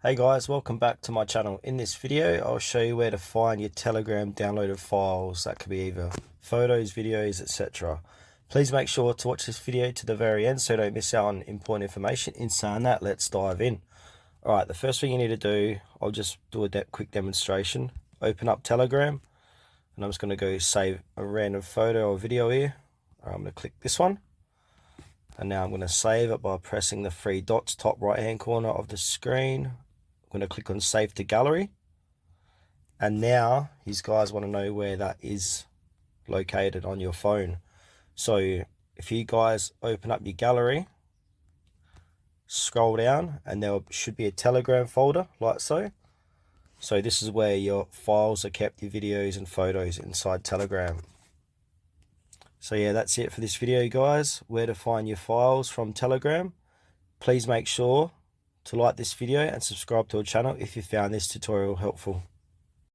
Hey guys, welcome back to my channel. In this video, I'll show you where to find your Telegram downloaded files. That could be either photos, videos, etc. Please make sure to watch this video to the very end so you don't miss out on important information. In saying that, let's dive in. Alright, the first thing you need to do, I'll just do a quick demonstration. Open up Telegram, and I'm just going to go save a random photo or video here. I'm going to click this one. And now I'm going to save it by pressing the three dots top right hand corner of the screen. I'm going to click on save to gallery, and now these guys want to know where that is located on your phone. So if you guys open up your gallery, scroll down, and there should be a Telegram folder like so. So this is where your files are kept, your videos and photos inside Telegram. So yeah, that's it for this video guys, where to find your files from Telegram. Please make sure to like this video and subscribe to our channel if you found this tutorial helpful.